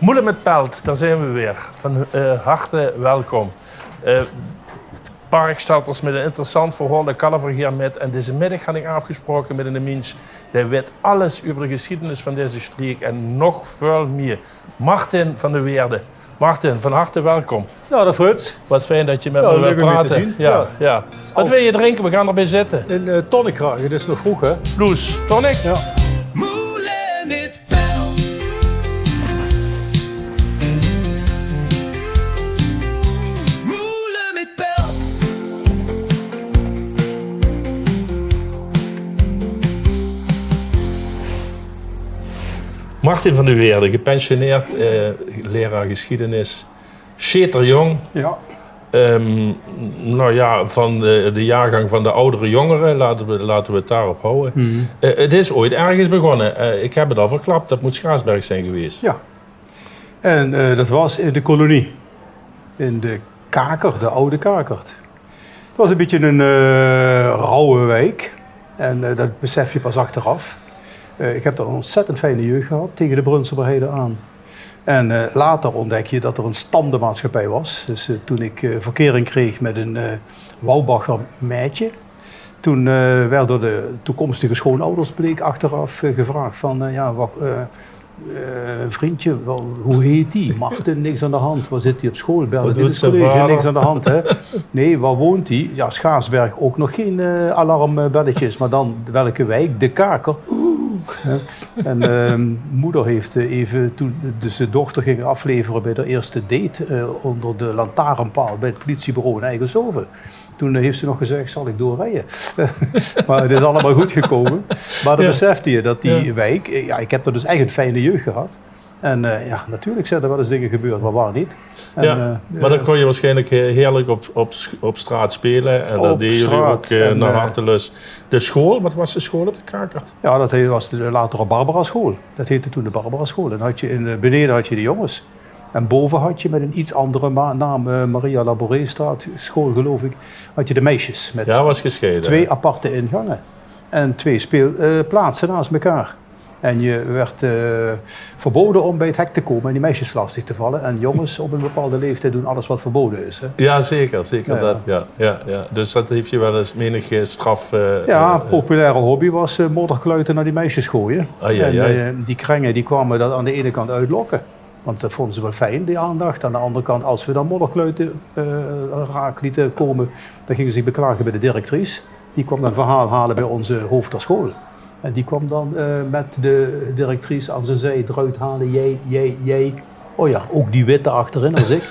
Moelen met Pelt, daar zijn we weer. Van harte welkom. Parkstatters met een interessant verhaal, dat kan er hier met. En deze middag had ik afgesproken met een mens die weet alles over de geschiedenis van deze streek en nog veel meer. Martin van der Weerde. Martin, van harte welkom. Ja, dat Frits. Wat fijn dat je met me wilt praten. Te zien. Ja. Wat wil je drinken? We gaan erbij zitten. Een tonic graag, het is nog vroeg hè. Blues, tonic? Ja. Moelen met Pelt. Moelen met Pelt. Martin van der Weerde, gepensioneerd leraar geschiedenis. Scheterjong. Ja. Nou ja, van de jaargang van de oudere jongeren, laten we het daarop houden. Het is ooit ergens begonnen. Ik heb het al verklapt, dat moet Schaarsberg zijn geweest. Ja. En dat was in de kolonie. In de Kaker, de oude Kakert. Het was een beetje een rauwe wijk. En dat besef je pas achteraf. Ik heb daar een ontzettend fijne jeugd gehad, tegen de Brunselbaarheden aan. En later ontdek je dat er een standenmaatschappij was. Dus toen ik verkering kreeg met een Wouwbacher meidje, toen werd door de toekomstige schoonouders bleek achteraf gevraagd van een vriendje, hoe heet die? Martin, niks aan de hand. Waar zit hij op school? Bellen in het college, niks aan de hand. Hè? Nee, waar woont hij? Ja, Schaarsberg, ook nog geen alarmbelletjes. Maar dan, welke wijk? De Kaker. En moeder heeft even, toen dus de dochter ging afleveren bij haar eerste date onder de lantaarnpaal bij het politiebureau in Eigelshoven. Toen heeft ze nog gezegd, zal ik doorrijden? Maar het is allemaal goed gekomen. Maar dan besefte je dat die wijk, ik heb er dus echt een fijne jeugd gehad. En natuurlijk zijn er wel eens dingen gebeurd, maar waar niet. En, maar dan kon je waarschijnlijk heerlijk op straat spelen. En dat deed jullie ook naar hartelust. De school, wat was de school op de Kakert? Ja, dat was de latere Barbara School. Dat heette toen de Barbara School. En had je beneden had je de jongens. En boven had je met een iets andere naam, Maria Laboreestraat school geloof ik, had je de meisjes. Met was gescheiden. 2 aparte ingangen. En 2 speelplaatsen naast elkaar. En je werd verboden om bij het hek te komen en die meisjes lastig te vallen. En jongens op een bepaalde leeftijd doen alles wat verboden is. Hè? Ja, zeker dat. Ja. Dus dat heeft je wel eens menig straf... populaire hobby was modderkluiten naar die meisjes gooien. Die krengen die kwamen dat aan de ene kant uitlokken. Want dat vonden ze wel fijn, die aandacht. Aan de andere kant, als we dan modderkluiten raak lieten komen, dan gingen ze zich beklagen bij de directrice. Die kwam dan verhaal halen bij onze hoofd der school. En die kwam dan met de directrice aan zijn zij eruit halen. Jij. Oh ja, ook die witte achterin als ik.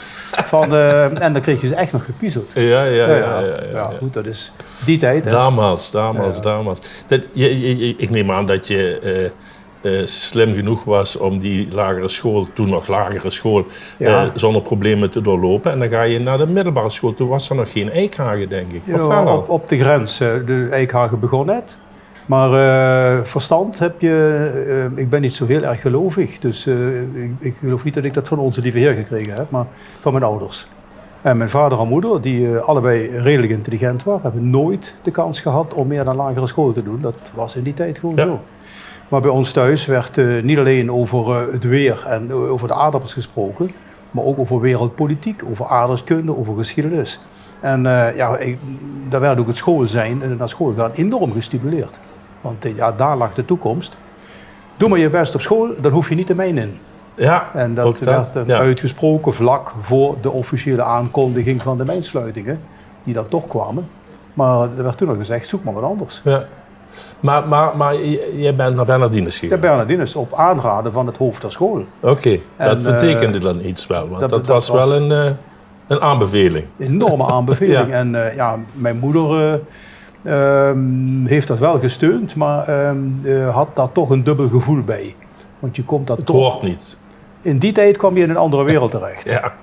En dan kreeg je ze echt nog gepiezeld. Ja, goed, dat is die tijd. Hè? Damals. Ik neem aan dat je slim genoeg was om die lagere school, toen nog lagere school, zonder problemen te doorlopen. En dan ga je naar de middelbare school. Toen was er nog geen Eikhagen, denk ik. Op de grens. De Eikhagen begon net. Maar verstand heb je... ik ben niet zo heel erg gelovig. Dus ik geloof niet dat ik dat van onze lieve Heer gekregen heb. Maar van mijn ouders. En mijn vader en moeder, die allebei redelijk intelligent waren, hebben nooit de kans gehad om meer dan lagere school te doen. Dat was in die tijd gewoon zo. Maar bij ons thuis werd niet alleen over het weer en over de aardappels gesproken. Maar ook over wereldpolitiek, over aardrijkskunde, over geschiedenis. En daar werd ook het school zijn en naar school gaan enorm gestimuleerd. Want daar lag de toekomst. Doe maar je best op school, dan hoef je niet de mijn in. Ja, en dat werd uitgesproken vlak voor de officiële aankondiging van de mijnsluitingen. Die dan toch kwamen. Maar er werd toen al gezegd, zoek maar wat anders. Ja. Maar jij bent naar Bernardinus gegaan? Ja, Bernardinus, op aanraden van het hoofd der school. Oké, dat betekende dan iets wel. Want dat was wel een aanbeveling. Een enorme aanbeveling. Ja. En mijn moeder heeft dat wel gesteund, maar had daar toch een dubbel gevoel bij. Want je komt dat toch... Het hoort niet. In die tijd kwam je in een andere wereld terecht. Ja.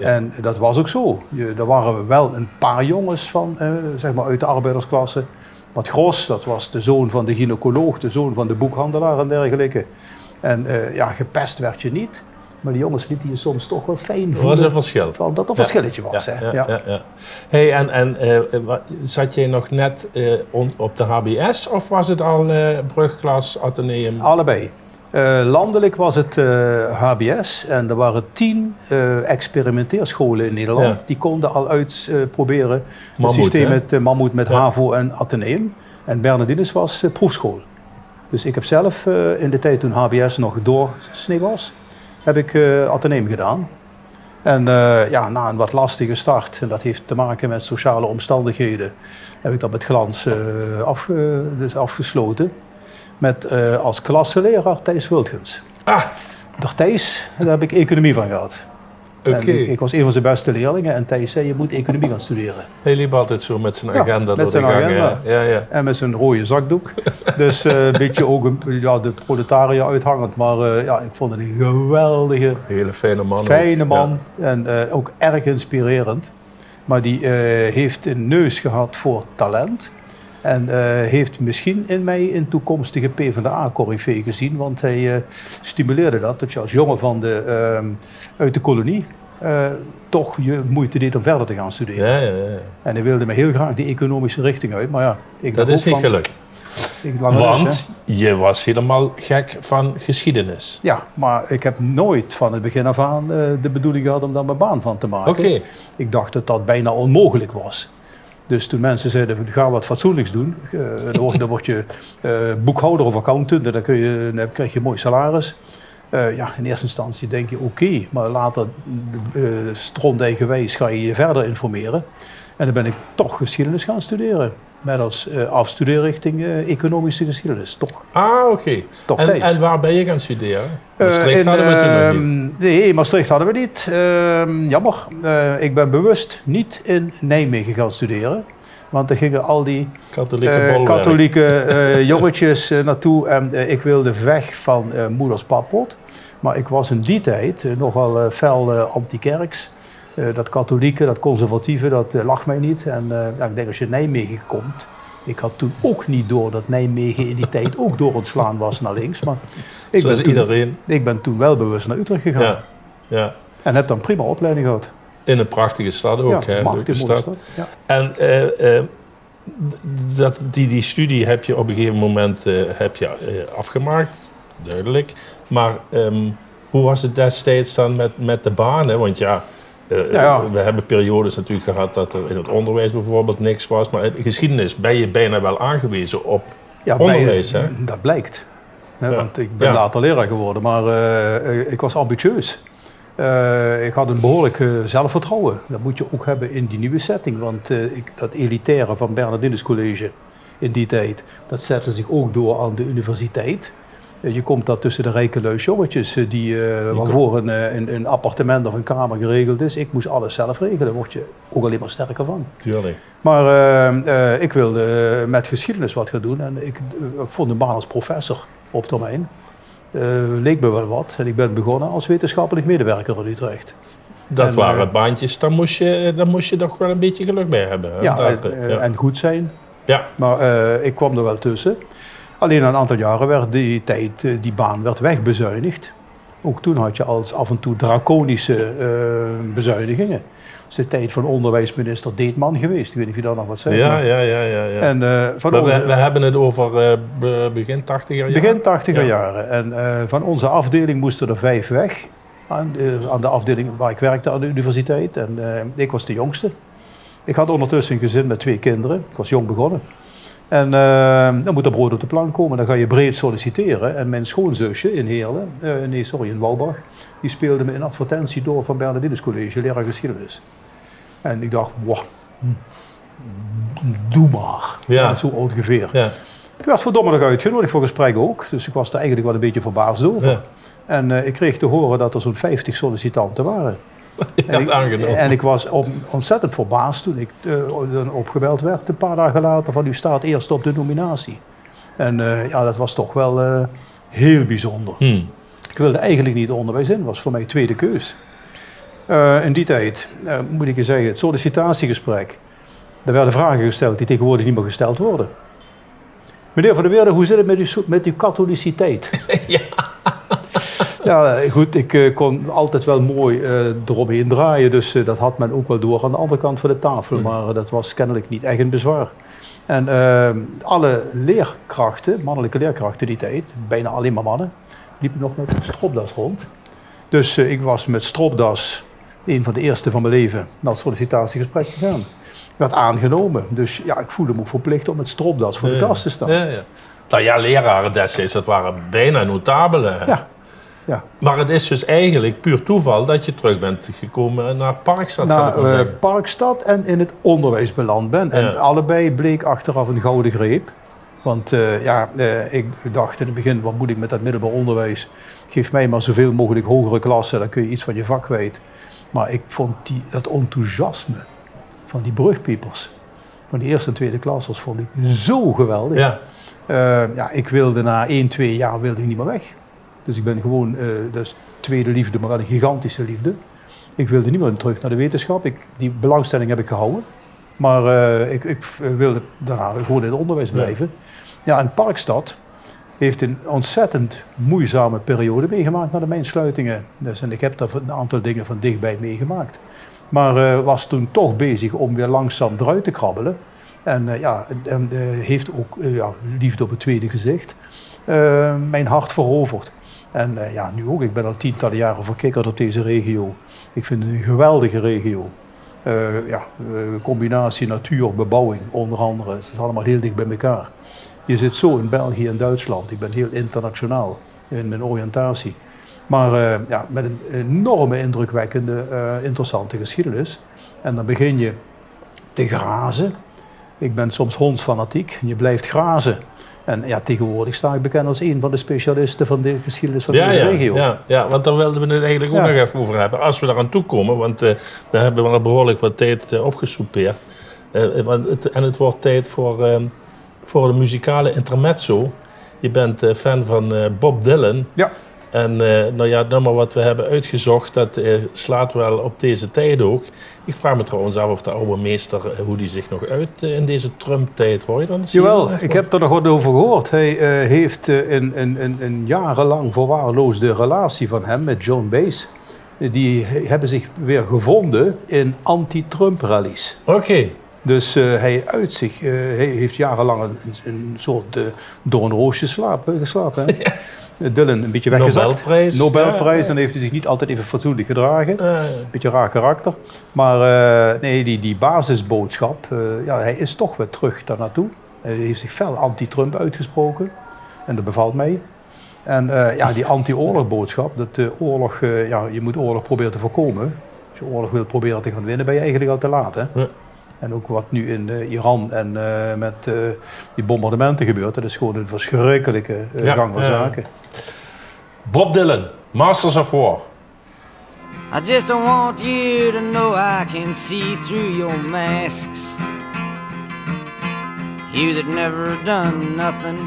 En dat was ook zo. Er waren wel een paar jongens van, zeg maar uit de arbeidersklasse. Wat Gros, dat was de zoon van de gynaecoloog, de zoon van de boekhandelaar en dergelijke. En gepest werd je niet. Maar die jongens lieten je soms toch wel fijn voelen. Dat was een verschil. Dat er een verschilletje was. Ja. Hey, en zat jij nog net op de HBS of was het al brugklas, ateneum? Allebei. Landelijk was het HBS en er waren 10 experimenteerscholen in Nederland. Ja. Die konden al uitproberen het Mammoet, systeem hè? met Mammoet, met Ja. HAVO en Atheneum. En Bernardinus was proefschool. Dus ik heb zelf in de tijd toen HBS nog doorsnee was, heb ik Atheneum gedaan. En na een wat lastige start, en dat heeft te maken met sociale omstandigheden, heb ik dat met glans afgesloten. Met als klasseleraar Thijs Wultgens. Ah, Door Thijs, daar heb ik economie van gehad. oké. En ik was een van zijn beste leerlingen en Thijs zei, je moet economie gaan studeren. Hij liep altijd zo met zijn Ja, agenda met door zijn de gang. agenda. Ja. En met zijn rode zakdoek. Dus een beetje ook de proletariër uithangend. Maar ik vond het een geweldige, Hele fijne man. fijne ook. man. En ook erg inspirerend. Maar die heeft een neus gehad voor talent. En heeft misschien in mij een toekomstige PvdA-corrivee gezien. Want hij stimuleerde dat je als jongen uit de kolonie toch je moeite deed om verder te gaan studeren. Ja. En hij wilde me heel graag die economische richting uit. Maar ja, ik Dat dacht is ook niet gelukt. Want je was helemaal gek van geschiedenis. Ja, maar ik heb nooit van het begin af aan de bedoeling gehad om daar mijn baan van te maken. Oké. Ik dacht dat dat bijna onmogelijk was. Dus toen mensen zeiden, ga wat fatsoenlijks doen. Dan word je boekhouder of accountant en dan krijg je een mooi salaris. In eerste instantie denk je oké, maar later strondeigenwijs ga je je verder informeren. En dan ben ik toch geschiedenis gaan studeren. Met als afstudeerrichting economische geschiedenis, toch. Ah, oké. Toch En waar ben je gaan studeren? Maastricht hadden we toen nog niet. Nee, Maastricht hadden we niet. Jammer. Ik ben bewust niet in Nijmegen gaan studeren. Want er gingen al die katholieke jongetjes naartoe. En ik wilde weg van moeders pappot. Maar ik was in die tijd nogal fel anti-kerks. Dat katholieke, dat conservatieve, dat lag mij niet. En ik denk als je in Nijmegen komt. Ik had toen ook niet door dat Nijmegen in die tijd ook doorontslaan was naar links. Maar ik ben toen wel bewust naar Utrecht gegaan. Ja. En heb dan een prima opleiding gehad. In een prachtige stad ook. Ja, Leuke stad. Ja. En die studie heb je op een gegeven moment afgemaakt, duidelijk. Maar hoe was het destijds dan met de banen? Want we hebben periodes natuurlijk gehad dat er in het onderwijs bijvoorbeeld niks was. Maar in geschiedenis ben je bijna wel aangewezen op onderwijs. Hè? Dat blijkt. Want ik ben later leraar geworden, maar ik was ambitieus. Ik had een behoorlijk zelfvertrouwen. Dat moet je ook hebben in die nieuwe setting. Want dat elitaire van Bernardinus College in die tijd, dat zette zich ook door aan de universiteit. Je komt daar tussen de rijke luis jongetjes waarvoor een appartement of een kamer geregeld is. Ik moest alles zelf regelen. Daar word je ook alleen maar sterker van. Tuurlijk. Maar ik wilde met geschiedenis wat gaan doen. En ik vond een baan als professor op termijn. Leek me wel wat. En ik ben begonnen als wetenschappelijk medewerker in Utrecht. Dat waren baantjes, daar moest je toch wel een beetje geluk bij hebben. Hè? En goed zijn. Ja. Maar ik kwam er wel tussen. Alleen na een aantal jaren werd die baan werd wegbezuinigd. Ook toen had je af en toe draconische bezuinigingen. Dat is de tijd van onderwijsminister Deetman geweest. Ik weet niet of je daar nog wat zegt. Ja. En, we hebben het over begin 80er jaren? Begin 80er jaren. En van onze afdeling moesten er 5 weg. Aan de afdeling waar ik werkte aan de universiteit. En ik was de jongste. Ik had ondertussen een gezin met 2 kinderen. Ik was jong begonnen. En dan moet er brood op de plank komen. Dan ga je breed solliciteren. En mijn schoonzusje in Heerlen, in Wouwbach, die speelde me een advertentie door van Bernardinus College, leraar geschiedenis. En ik dacht, wow, doe maar. Ja. Zo ongeveer. Ja. Ik werd verdomme nog uitgenodigd voor gesprek ook. Dus ik was er eigenlijk wel een beetje verbaasd over. Ja. En ik kreeg te horen dat er zo'n 50 sollicitanten waren. En ik was ontzettend verbaasd toen ik opgebeld werd een paar dagen later van u staat eerst op de nominatie. En dat was toch wel heel bijzonder. Ik wilde eigenlijk niet onderwijs in, was voor mij tweede keus. In die tijd, moet ik je zeggen, het sollicitatiegesprek, daar werden vragen gesteld die tegenwoordig niet meer gesteld worden. Meneer Van der Weerde, hoe zit het met uw katholiciteit? Ja. Ja, goed, ik kon altijd wel mooi eromheen draaien, dus dat had men ook wel door aan de andere kant van de tafel, maar dat was kennelijk niet echt een bezwaar. En alle leerkrachten, mannelijke leerkrachten die tijd, bijna alleen maar mannen, liep ik nog met een stropdas rond. Dus ik was met stropdas een van de eerste van mijn leven naar het sollicitatiegesprek gegaan. Ik werd aangenomen, dus ja, ik voelde me ook verplicht om met stropdas voor de klas te staan. Ja. Nou ja, leraren destijds, dat waren bijna notabelen. Ja. Maar het is dus eigenlijk puur toeval dat je terug bent gekomen naar Parkstad, zou ik maar Naar zeggen. Parkstad en in het onderwijs beland ben. En allebei bleek achteraf een gouden greep. Want ik dacht in het begin, wat moet ik met dat middelbaar onderwijs? Geef mij maar zoveel mogelijk hogere klassen, dan kun je iets van je vak kwijt. Maar ik vond dat enthousiasme van die brugpiepers, van die eerste en tweede klassers, vond ik zo geweldig. Ja. Ik wilde na 1, 2 jaar wilde ik niet meer weg. Dus ik ben gewoon, dat is tweede liefde, maar wel een gigantische liefde. Ik wilde niet meer terug naar de wetenschap. Die belangstelling heb ik gehouden. Maar ik wilde daarna gewoon in het onderwijs blijven. Ja, en Parkstad heeft een ontzettend moeizame periode meegemaakt na de mijnsluitingen. Dus, en ik heb daar een aantal dingen van dichtbij meegemaakt. Maar was toen toch bezig om weer langzaam eruit te krabbelen. En heeft ook liefde op het tweede gezicht mijn hart veroverd. En nu ook. Ik ben al tientallen jaren verkikkerd op deze regio. Ik vind het een geweldige regio. Combinatie natuur, bebouwing, onder andere. Het is allemaal heel dicht bij elkaar. Je zit zo in België en Duitsland. Ik ben heel internationaal in mijn oriëntatie. Maar met een enorme, indrukwekkende, interessante geschiedenis. En dan begin je te grazen. Ik ben soms hondsfanatiek. Je blijft grazen. En ja, tegenwoordig sta ik bekend als een van de specialisten van de geschiedenis van deze regio. Ja, want daar wilden we het eigenlijk ook nog even over hebben. Als we daaraan toekomen, want we hebben wel behoorlijk wat tijd opgesoupeerd. En het wordt tijd voor de muzikale intermezzo. Je bent fan van Bob Dylan. Ja. En het nummer wat we hebben uitgezocht, dat slaat wel op deze tijd ook. Ik vraag me trouwens af of de oude meester, hoe die zich nog uit in deze Trump-tijd, hoor je dan? Jawel, ik heb er nog wat over gehoord. Hij heeft een jarenlang verwaarloosde relatie van hem met Joan Baez. Die hebben zich weer gevonden in anti-Trump rallies. Oké. Dus hij heeft jarenlang een soort doornroosje geslapen. Hè? Ja. Dylan een beetje weggezakt. Nobelprijs. Dan heeft hij zich niet altijd even fatsoenlijk gedragen. Een beetje raar karakter. Maar die basisboodschap, hij is toch weer terug daar naartoe. Hij heeft zich fel anti-Trump uitgesproken. En dat bevalt mij. En die anti-oorlogboodschap, dat je moet oorlog proberen te voorkomen. Als je oorlog wilt proberen te gaan winnen, ben je eigenlijk al te laat. Hè? Ja. En ook wat nu in Iran en met die bombardementen gebeurt, dat is gewoon een verschrikkelijke gang van zaken. Bob Dylan, Masters of War. I just don't want you to know I can see through your masks. You that never done nothing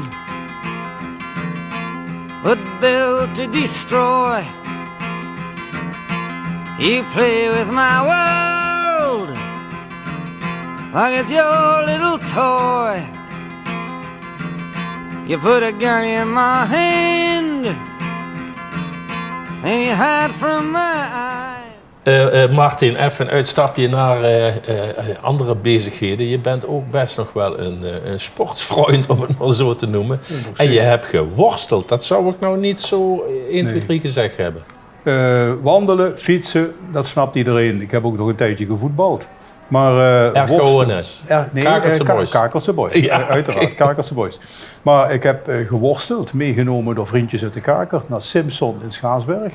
but build to destroy. You play with my world like it's your little toy. You put a gun in my hand and you hide from my eyes. Martin, even een uitstapje naar andere bezigheden. Je bent ook best nog wel een sportsvriend, om het maar zo te noemen. En je hebt geworsteld. Dat zou ik nou niet zo 1, 2, 3 gezegd hebben. Wandelen, fietsen, dat snapt iedereen. Ik heb ook nog een tijdje gevoetbald. Maar RGONS. Kakelse Boys. Kakelse Boys, Ja, uiteraard. okay. Kakelse Boys. Maar ik heb geworsteld, meegenomen door vriendjes uit de Kaker naar Simpson in Schaarsberg.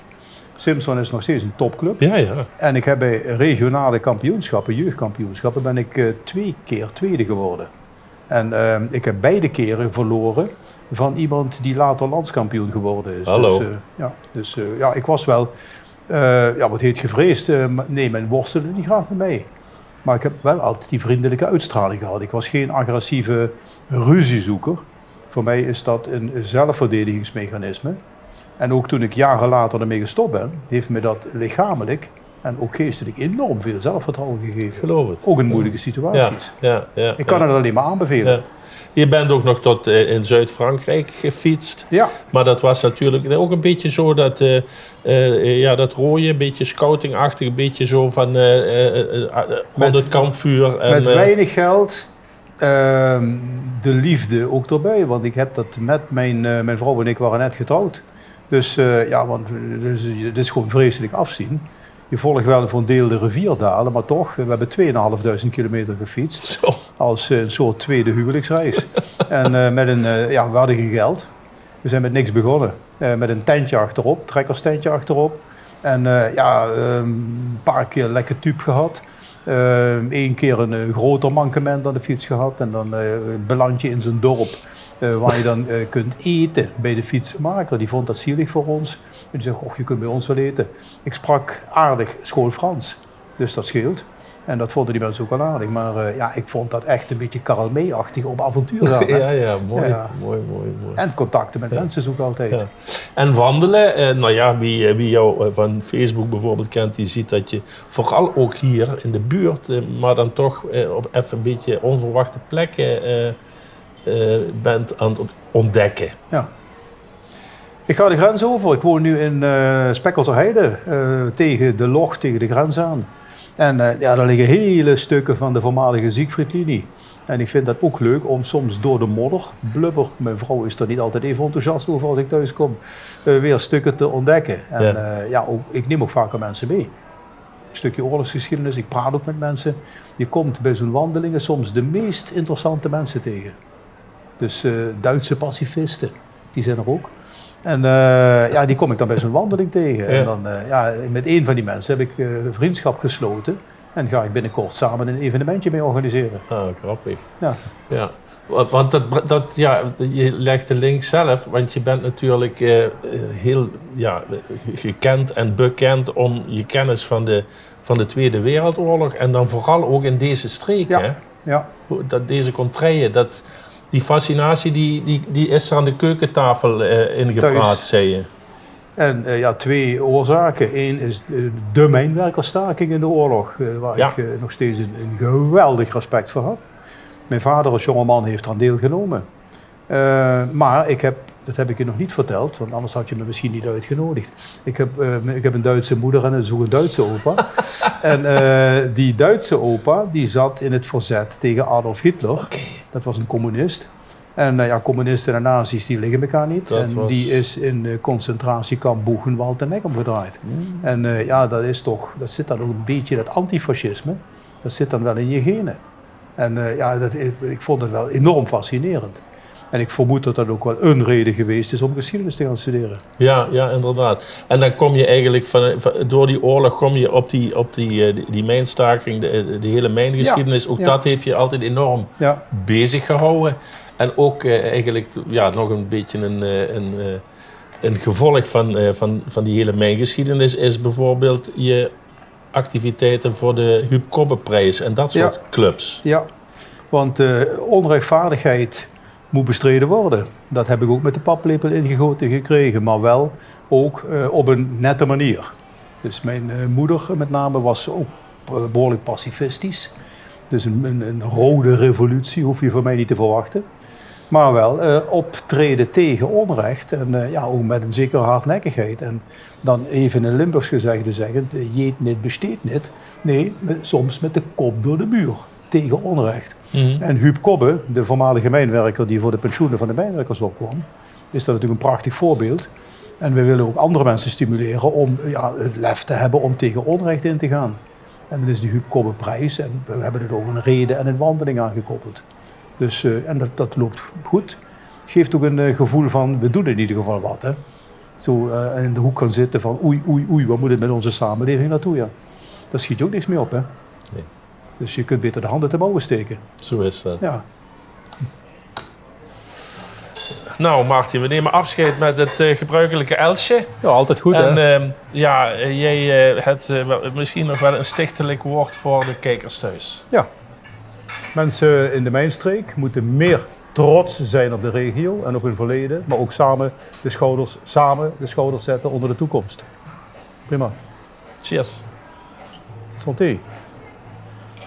Simpson is nog steeds een topclub. Ja. En ik heb bij regionale kampioenschappen, jeugdkampioenschappen, ben ik 2 keer tweede geworden. En ik heb beide keren verloren van iemand die later landskampioen geworden is. Hallo. Dus ik was wel, wat heet gevreesd. Nee, men worstelde niet graag met mij. Maar ik heb wel altijd die vriendelijke uitstraling gehad. Ik was geen agressieve ruziezoeker. Voor mij is dat een zelfverdedigingsmechanisme. En ook toen ik jaren later ermee gestopt ben, heeft me dat lichamelijk en ook geestelijk enorm veel zelfvertrouwen gegeven. Geloof het. Ook in moeilijke situaties. Ja. Ik kan het alleen maar aanbevelen. Ja. Je bent ook nog tot in Zuid-Frankrijk gefietst. Ja. Maar dat was natuurlijk ook een beetje zo dat, dat rode, een beetje scoutingachtig, een beetje zo van rond het kampvuur. Met weinig geld, de liefde ook erbij. Want ik heb dat met mijn vrouw en ik waren net getrouwd. Dus want dit is gewoon vreselijk afzien. Je volgt wel voor een deel de rivierdalen, maar toch, we hebben 2.500 kilometer gefietst. Zo. Als een soort tweede huwelijksreis. En we hadden geen geld. We zijn met niks begonnen. Met een tentje achterop, trekkerstentje achterop. En een paar keer lekker tube gehad. 1 keer een groter mankement aan de fiets gehad. En dan beland je in zo'n dorp waar je dan kunt eten bij de fietsenmaker. Die vond dat zielig voor ons. En die zei, je kunt bij ons wel eten. Ik sprak aardig school Frans, dus dat scheelt. En dat vonden die mensen ook wel aardig. Maar ik vond dat echt een beetje Karel May-achtig op avontuur gaan. Ja, mooi. Ja. Mooi. En contacten met mensen zoeken altijd. Ja. En wandelen, wie jou van Facebook bijvoorbeeld kent, die ziet dat je vooral ook hier in de buurt, maar dan toch op even een beetje onverwachte plekken bent aan het ontdekken. Ja. Ik ga de grens over. Ik woon nu in Spekkelterheide, tegen de Log, tegen de grens aan. En daar liggen hele stukken van de voormalige Siegfriedlinie. En ik vind dat ook leuk om soms door de modder, blubber, mijn vrouw is er niet altijd even enthousiast over als ik thuis kom, weer stukken te ontdekken. En ik neem ook vaker mensen mee. Een stukje oorlogsgeschiedenis, ik praat ook met mensen. Je komt bij zo'n wandelingen soms de meest interessante mensen tegen. Dus Duitse pacifisten, die zijn er ook. En die kom ik dan bij zo'n wandeling tegen. Ja. En dan met een van die mensen heb ik vriendschap gesloten. En ga ik binnenkort samen een evenementje mee organiseren. Ah, grappig. Ja. Want je legt de link zelf, want je bent natuurlijk heel gekend en bekend om je kennis van de Tweede Wereldoorlog. En dan vooral ook in deze streek. Ja. Hè? Ja. Deze contraien, die fascinatie die is er aan de keukentafel ingepraat, zei je. En 2 oorzaken. Eén is de mijnwerkerstaking in de oorlog, waar ik nog steeds een geweldig respect voor heb. Mijn vader als jongeman heeft er aan deelgenomen. Maar dat heb ik je nog niet verteld, want anders had je me misschien niet uitgenodigd. Ik heb een Duitse moeder en een Duitse opa. En die Duitse opa die zat in het verzet tegen Adolf Hitler. Okay. Dat was een communist. En communisten en nazi's die liggen elkaar niet. Die is in concentratiekamp Buchenwald de nek omgedraaid. En dat zit dan ook een beetje, dat antifascisme, dat zit dan wel in je genen. En ik vond het wel enorm fascinerend. En ik vermoed dat dat ook wel een reden geweest is om geschiedenis te gaan studeren. Ja, inderdaad. En dan kom je eigenlijk door die oorlog kom je op die mijnstaking, de hele mijngeschiedenis. Ja, ook dat heeft je altijd enorm bezig gehouden. En ook eigenlijk nog een beetje een gevolg van die hele mijngeschiedenis is bijvoorbeeld je activiteiten voor de Huub Kobbeprijs en dat soort clubs. Ja, want onrechtvaardigheid moet bestreden worden. Dat heb ik ook met de paplepel ingegoten gekregen, maar wel ook op een nette manier. Dus mijn moeder met name was ook behoorlijk pacifistisch. Dus een rode revolutie hoef je van mij niet te verwachten. Maar wel optreden tegen onrecht en ook met een zekere hardnekkigheid. En dan even in Limburgs gezegde zeggen, jeet niet, besteedt niet. Nee, soms met de kop door de muur, tegen onrecht. Mm-hmm. En Huub Kobbe, de voormalige mijnwerker die voor de pensioenen van de mijnwerkers opkwam, is dat natuurlijk een prachtig voorbeeld. En we willen ook andere mensen stimuleren om het lef te hebben om tegen onrecht in te gaan. En dan is de Huub Kobbe prijs en we hebben er ook een reden en een wandeling aan gekoppeld. Dus, en dat loopt goed. Het geeft ook een gevoel van, we doen in ieder geval wat. Hè? Zo in de hoek gaan zitten van, oei, wat moet het met onze samenleving naartoe? Ja? Daar schiet je ook niks mee op. Hè? Nee. Dus je kunt beter de handen te mouwen steken. Zo is dat. Ja. Nou, Martin, we nemen afscheid met het gebruikelijke Elsje. Ja, altijd goed, en, hè? jij hebt misschien nog wel een stichtelijk woord voor de kijkers thuis. Ja. Mensen in de mijnstreek moeten meer trots zijn op de regio en op hun verleden, maar ook samen de schouders zetten onder de toekomst. Prima. Cheers. Santé.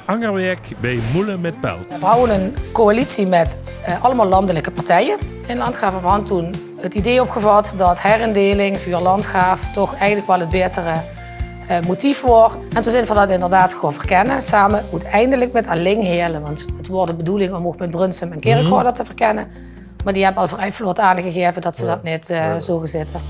Angerwerk bij Moelen met Pelt. We houden een coalitie met allemaal landelijke partijen in Landgraaf. We hadden toen het idee opgevat dat herindeling, vuur Landgraaf, toch eigenlijk wel het betere motief wordt. En toen zijn we dat inderdaad gewoon verkennen. Samen uiteindelijk met Aling Heerlen. Want het wordt de bedoeling om ook met Brunsum en Kerkrade dat te verkennen. Maar die hebben al vrij vlot aangegeven dat ze dat niet zo gezitten.